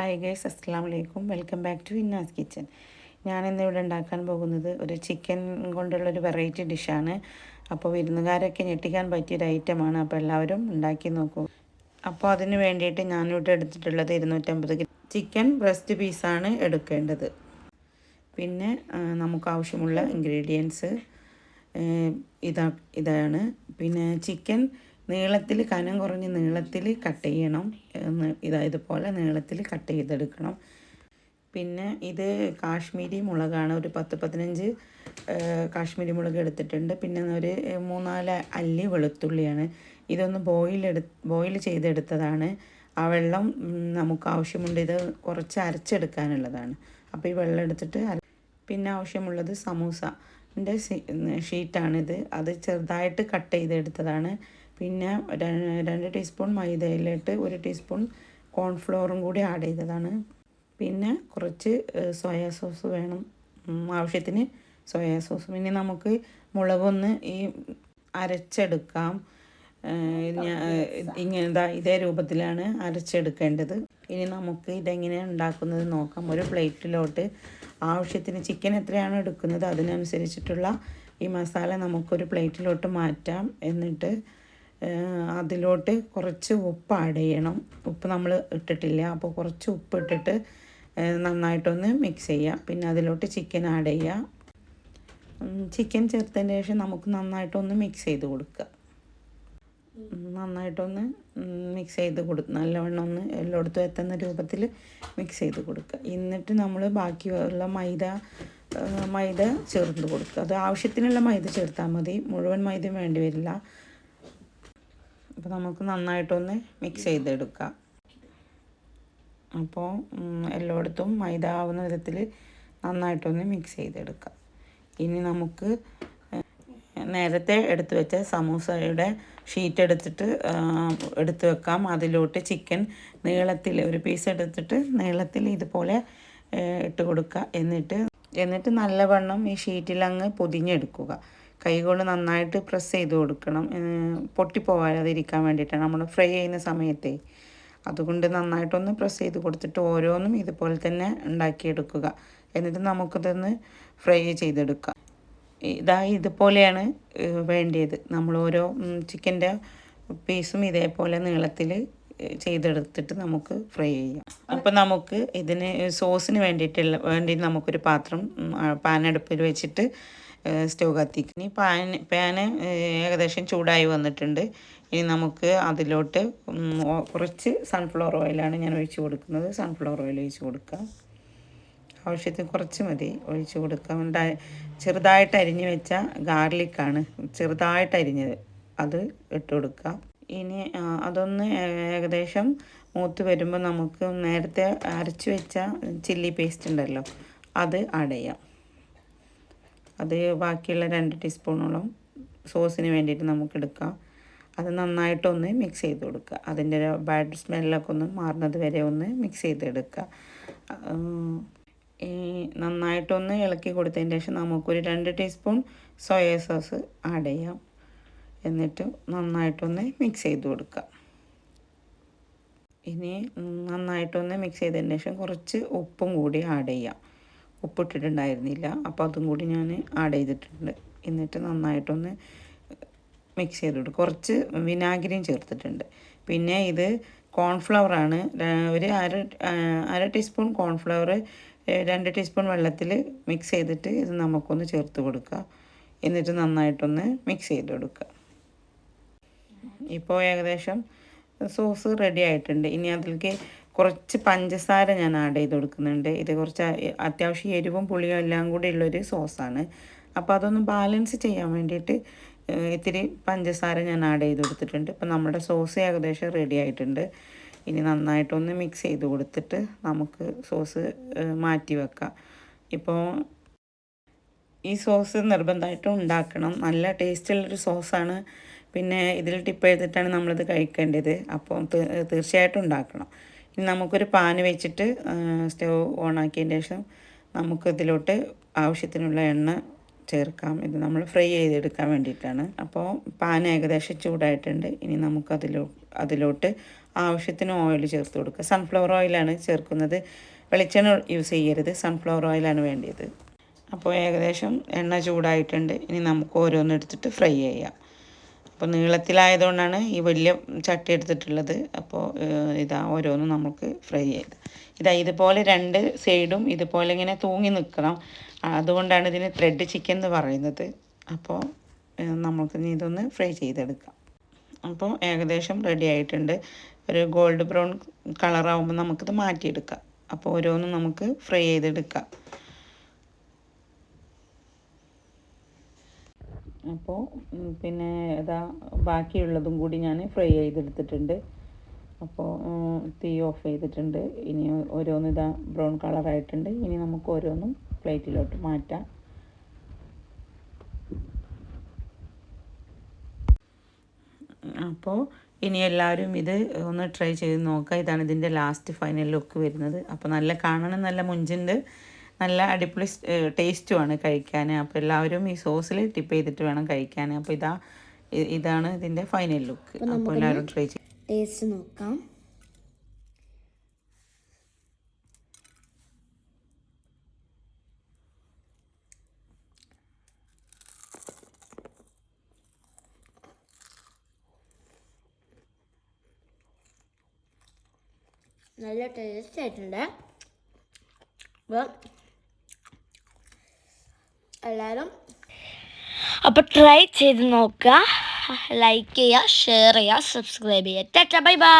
Hi guys, അസ്സലാമു അലൈക്കും. Welcome back to Innas kitchen. ഞാനിന്നിവിടെ ഉണ്ടാക്കാൻ പോകുന്നത് ഒരു ചിക്കൻ കൊണ്ടുള്ളൊരു വെറൈറ്റി ഡിഷാണ്. അപ്പോൾ വിരുന്നുകാരൊക്കെ ഞെട്ടിക്കാൻ പറ്റിയൊരു ഐറ്റമാണ്. അപ്പോൾ എല്ലാവരും ഉണ്ടാക്കി നോക്കൂ. അപ്പോൾ അതിന് വേണ്ടിയിട്ട് ഞാനിവിടെ എടുത്തിട്ടുള്ളത് 250 ചിക്കൻ ബ്രസ്റ്റ് പീസാണ് എടുക്കേണ്ടത്. പിന്നെ നമുക്ക് ആവശ്യമുള്ള ഇൻഗ്രീഡിയൻസ് ഇതാണ്. പിന്നെ ചിക്കൻ നീളത്തിൽ, കനം കുറഞ്ഞ് നീളത്തിൽ കട്ട് ചെയ്യണം. ഇതുപോലെ നീളത്തിൽ കട്ട് ചെയ്തെടുക്കണം. പിന്നെ ഇത് കാശ്മീരി മുളകാണ്. ഒരു 10-15 കാശ്മീരി മുളക് എടുത്തിട്ടുണ്ട്. പിന്നെ ഒരു 3-4 അല്ലി വെളുത്തുള്ളിയാണ്. ഇതൊന്ന് ബോയിൽ ചെയ്തെടുത്തതാണ്. ആ വെള്ളം നമുക്ക് ആവശ്യമുണ്ട്. ഇത് കുറച്ച് അരച്ചെടുക്കാനുള്ളതാണ്. അപ്പോൾ ഈ വെള്ളം എടുത്തിട്ട് പിന്നെ ആവശ്യമുള്ളത് സമൂസൻ്റെ ഷീറ്റാണിത്. അത് ചെറുതായിട്ട് കട്ട് ചെയ്തെടുത്തതാണ്. പിന്നെ 2 ടീസ്പൂൺ മൈദയിലിട്ട് 1 ടീസ്പൂൺ കോൺഫ്ലോറും കൂടി ആഡ് ചെയ്തതാണ്. പിന്നെ കുറച്ച് സോയാ സോസ് വേണം, ആവശ്യത്തിന് സോയാ സോസും. ഇനി നമുക്ക് മുളകൊന്ന് അരച്ചെടുക്കാം. ഇതേ രൂപത്തിലാണ് അരച്ചെടുക്കേണ്ടത്. ഇനി നമുക്ക് ഇതെങ്ങനെയാണ് ഉണ്ടാക്കുന്നത് നോക്കാം. ഒരു പ്ലേറ്റിലോട്ട് ആവശ്യത്തിന് ചിക്കൻ എത്രയാണ് എടുക്കുന്നത് അതിനനുസരിച്ചിട്ടുള്ള ഈ മസാല നമുക്കൊരു പ്ലേറ്റിലോട്ട് മാറ്റാം. എന്നിട്ട് അതിലോട്ട് കുറച്ച് ഉപ്പ് ആഡ് ചെയ്യണം. ഉപ്പ് നമ്മൾ ഇട്ടിട്ടില്ല, അപ്പോൾ കുറച്ച് ഉപ്പ് ഇട്ടിട്ട് നന്നായിട്ടൊന്ന് മിക്സ് ചെയ്യുക. പിന്നെ അതിലോട്ട് ചിക്കൻ ആഡ് ചെയ്യുക. ചിക്കൻ ചേർത്തതിന് ശേഷം നമുക്ക് നന്നായിട്ടൊന്ന് മിക്സ് ചെയ്ത് കൊടുക്കുക. നന്നായിട്ടൊന്ന് മിക്സ് ചെയ്ത് നല്ലവണ്ണം ഒന്ന് എല്ലായിടത്തും എത്തുന്ന രൂപത്തിൽ മിക്സ് ചെയ്ത് കൊടുക്കുക. എന്നിട്ട് നമ്മൾ ബാക്കിയുള്ള മൈദ ചേർത്ത് കൊടുക്കുക. അത് ആവശ്യത്തിനുള്ള മൈദ ചേർത്താൽ മതി, മുഴുവൻ മൈദയും വേണ്ടി വരില്ല. അപ്പോൾ നമുക്ക് നന്നായിട്ടൊന്ന് മിക്സ് ചെയ്തെടുക്കാം. അപ്പോൾ എല്ലായിടത്തും മൈദ ആവുന്ന വിധത്തിൽ നന്നായിട്ടൊന്ന് മിക്സ് ചെയ്തെടുക്കാം. ഇനി നമുക്ക് നേരത്തെ എടുത്തു വെച്ച സമൂസയുടെ ഷീറ്റ് എടുത്ത് വെക്കാം. അതിലോട്ട് ചിക്കൻ നീളത്തിൽ ഒരു പീസ് എടുത്തിട്ട് നീളത്തിൽ ഇതുപോലെ ഇട്ട് കൊടുക്കുക. എന്നിട്ട് നല്ലവണ്ണം ഈ ഷീറ്റിൽ അങ്ങ് പൊതിഞ്ഞെടുക്കുക. കൈകൊണ്ട് നന്നായിട്ട് പ്രസ് ചെയ്ത് കൊടുക്കണം, പൊട്ടിപ്പോവാതിരിക്കാൻ വേണ്ടിയിട്ടാണ് നമ്മൾ ഫ്രൈ ചെയ്യുന്ന സമയത്തെ. അതുകൊണ്ട് നന്നായിട്ടൊന്ന് പ്രസ് ചെയ്ത് കൊടുത്തിട്ട് ഓരോന്നും ഇതുപോലെ തന്നെ ഉണ്ടാക്കിയെടുക്കുക. എന്നിട്ട് നമുക്കിതൊന്ന് ഫ്രൈ ചെയ്തെടുക്കാം. ഇതുപോലെയാണ് വേണ്ടിയത്. നമ്മൾ ഓരോ ചിക്കൻ്റെ പീസും ഇതേപോലെ നീളത്തിൽ ചെയ്തെടുത്തിട്ട് നമുക്ക് ഫ്രൈ ചെയ്യാം. അപ്പോൾ നമുക്ക് ഇതിന് സോസിന് വേണ്ടി നമുക്കൊരു പാൻ അടുപ്പിൽ വെച്ചിട്ട് സ്റ്റവ് കത്തിക്കും. ഇനി പാന് ഏകദേശം ചൂടായി വന്നിട്ടുണ്ട്. ഇനി നമുക്ക് അതിലോട്ട് കുറച്ച് സൺഫ്ലവർ ഓയിലാണ് ഞാൻ ഒഴിച്ച് കൊടുക്കുന്നത്. സൺഫ്ലവർ ഓയിൽ ഒഴിച്ച് കൊടുക്കുക. ആവശ്യത്തിന് കുറച്ച് മതി ഒഴിച്ച് കൊടുക്കാം. ചെറുതായിട്ട് അരിഞ്ഞ് വെച്ച ഗാർലിക്കാണ്, ചെറുതായിട്ട് അരിഞ്ഞത്, അത് ഇട്ട് കൊടുക്കുക. ഇനി അതൊന്ന് ഏകദേശം മൂത്ത് വരുമ്പോൾ നമുക്ക് നേരത്തെ അരച്ച് വെച്ച ചില്ലി പേസ്റ്റ് ഉണ്ടല്ലോ, അത് ആഡ് ചെയ്യാം. അത് ബാക്കിയുള്ള 2 ടീസ്പൂണോളം സോസിന് വേണ്ടിയിട്ട് നമുക്ക് എടുക്കാം. അത് നന്നായിട്ടൊന്ന് മിക്സ് ചെയ്ത് കൊടുക്കുക. അതിൻ്റെ ബാഡ് സ്മെല്ലൊക്കെ ഒന്ന് മാറുന്നത് വരെ ഒന്ന് മിക്സ് ചെയ്തെടുക്കുക. നന്നായിട്ടൊന്ന് ഇളക്കി കൊടുത്തതിന് ശേഷം നമുക്കൊരു 2 ടീസ്പൂൺ സോയ സോസ് ആഡ് ചെയ്യാം. എന്നിട്ട് നന്നായിട്ടൊന്ന് മിക്സ് ചെയ്ത് കൊടുക്കുക. ഇനി നന്നായിട്ടൊന്ന് മിക്സ് ചെയ്തതിന് ശേഷം കുറച്ച് ഉപ്പും കൂടി ആഡ് ചെയ്യാം. ഉപ്പിട്ടിട്ടുണ്ടായിരുന്നില്ല, അപ്പോൾ അതും കൂടി ഞാൻ ആഡ് ചെയ്തിട്ടുണ്ട്. എന്നിട്ട് നന്നായിട്ടൊന്ന് മിക്സ് ചെയ്ത് കൊടുക്കും. കുറച്ച് വിനാഗിരിയും ചേർത്തിട്ടുണ്ട്. പിന്നെ ഇത് കോൺഫ്ലവറാണ്. ഒരു അര ടീസ്പൂൺ കോൺഫ്ലവർ 2 ടീസ്പൂൺ വെള്ളത്തിൽ മിക്സ് ചെയ്തിട്ട് ഇത് നമുക്കൊന്ന് ചേർത്ത് കൊടുക്കുക. എന്നിട്ട് നന്നായിട്ടൊന്ന് മിക്സ് ചെയ്ത് കൊടുക്കുക. ഇപ്പോൾ ഏകദേശം സോസ് റെഡി ആയിട്ടുണ്ട്. ഇനി അതിലേക്ക് കുറച്ച് പഞ്ചസാര ഞാൻ ആഡ് ചെയ്ത് കൊടുക്കുന്നുണ്ട്. ഇത് കുറച്ച് അത്യാവശ്യം എരിവും പുളിയും എല്ലാം കൂടി ഉള്ളൊരു സോസാണ്. അപ്പോൾ അതൊന്ന് ബാലൻസ് ചെയ്യാൻ വേണ്ടിയിട്ട് ഇത്തിരി പഞ്ചസാര ഞാൻ ആഡ് ചെയ്ത് കൊടുത്തിട്ടുണ്ട്. ഇപ്പോൾ നമ്മുടെ സോസ് ഏകദേശം റെഡി ആയിട്ടുണ്ട്. ഇനി നന്നായിട്ടൊന്ന് മിക്സ് ചെയ്ത് കൊടുത്തിട്ട് നമുക്ക് സോസ് മാറ്റി വെക്കാം. ഇപ്പോൾ ഈ സോസ് നിർബന്ധമായിട്ടും ഉണ്ടാക്കണം. നല്ല ടേസ്റ്റുള്ളൊരു സോസാണ്. പിന്നെ ഇതിൽ ടിപ്പ് ചെയ്തിട്ടാണ് നമ്മളിത് കഴിക്കേണ്ടത്. അപ്പോൾ തീർച്ചയായിട്ടും ഉണ്ടാക്കണം. ഇനി നമുക്കൊരു പാൻ വെച്ചിട്ട് സ്റ്റവ് ഓണാക്കിയതിന് ശേഷം നമുക്കിതിലോട്ട് ആവശ്യത്തിനുള്ള എണ്ണ ചേർക്കാം. ഇത് നമ്മൾ ഫ്രൈ ചെയ്തെടുക്കാൻ വേണ്ടിയിട്ടാണ്. അപ്പോൾ പാൻ ഏകദേശം ചൂടായിട്ടുണ്ട്. ഇനി നമുക്ക് അതിലോട്ട് ആവശ്യത്തിന് ഓയിൽ ചേർത്ത് കൊടുക്കുക. സൺഫ്ലവർ ഓയിലാണ് ചേർക്കുന്നത്, വെളിച്ചെണ്ണ യൂസ് ചെയ്യരുത്, സൺഫ്ലവർ ഓയിലാണ് വേണ്ടത്. അപ്പോൾ ഏകദേശം എണ്ണ ചൂടായിട്ടുണ്ട്. ഇനി നമുക്ക് ഓരോന്നെടുത്തിട്ട് ഫ്രൈ ചെയ്യാം. അപ്പോൾ നീളത്തിലായതുകൊണ്ടാണ് ഈ വലിയ ചട്ടി എടുത്തിട്ടുള്ളത്. അപ്പോൾ ഇതാ ഓരോന്നും നമുക്ക് ഫ്രൈ ചെയ്ത് ഇതുപോലെ 2 സൈഡും ഇതുപോലെ ഇങ്ങനെ തൂങ്ങി നിൽക്കണം. അതുകൊണ്ടാണ് ഇതിന് ത്രെഡ് ചിക്കൻ എന്ന് പറയുന്നത്. അപ്പോൾ നമുക്ക് ഇതൊന്ന് ഫ്രൈ ചെയ്തെടുക്കാം. അപ്പോൾ ഏകദേശം റെഡി ആയിട്ടുണ്ട്. ഒരു ഗോൾഡ് ബ്രൗൺ കളറാകുമ്പോൾ നമുക്കിത് മാറ്റിയെടുക്കാം. അപ്പോൾ ഓരോന്നും നമുക്ക് ഫ്രൈ ചെയ്തെടുക്കാം. അപ്പോൾ പിന്നെ ഇതാ ബാക്കിയുള്ളതും കൂടി ഞാൻ ഫ്രൈ ചെയ്തെടുത്തിട്ടുണ്ട്. അപ്പോൾ തീ ഓഫ് ചെയ്തിട്ടുണ്ട്. ഇനി ഓരോന്നും ഇതാ ബ്രൗൺ കളറായിട്ടുണ്ട്. ഇനി നമുക്ക് ഓരോന്നും പ്ലേറ്റിലോട്ട് മാറ്റാം. അപ്പോൾ ഇനി എല്ലാവരും ഇത് ഒന്ന് ട്രൈ ചെയ്ത് നോക്കുക. ഇതാണ് ഇതിൻ്റെ ലാസ്റ്റ് ഫൈനൽ ലുക്ക് വരുന്നത്. അപ്പോൾ നല്ല കാണണം, നല്ല മുഞ്ചുണ്ട്, നല്ല അടിപൊളി ടേസ്റ്റുമാണ് കഴിക്കാൻ. അപ്പോൾ എല്ലാവരും ഈ സോസിൽ ടിപ്പ് ചെയ്തിട്ട് വേണം കഴിക്കാൻ. അപ്പോൾ ഇതാണ് ഇതിൻ്റെ ഫൈനൽ ലുക്ക്. അപ്പോൾ എല്ലാവരും ട്രൈ ചെയ്യും. ടേസ്റ്റ് നോക്കാം. നല്ല ടേസ്റ്റ് ആയിട്ടുണ്ട്. എല്ലാവരും അപ്പോൾ ട്രൈ ചെയ്ത് നോക്കുക. ലൈക്ക് ചെയ്യുക, ഷെയർ ചെയ്യുക, സബ്സ്ക്രൈബ് ചെയ്യുക. Tata, bye bye.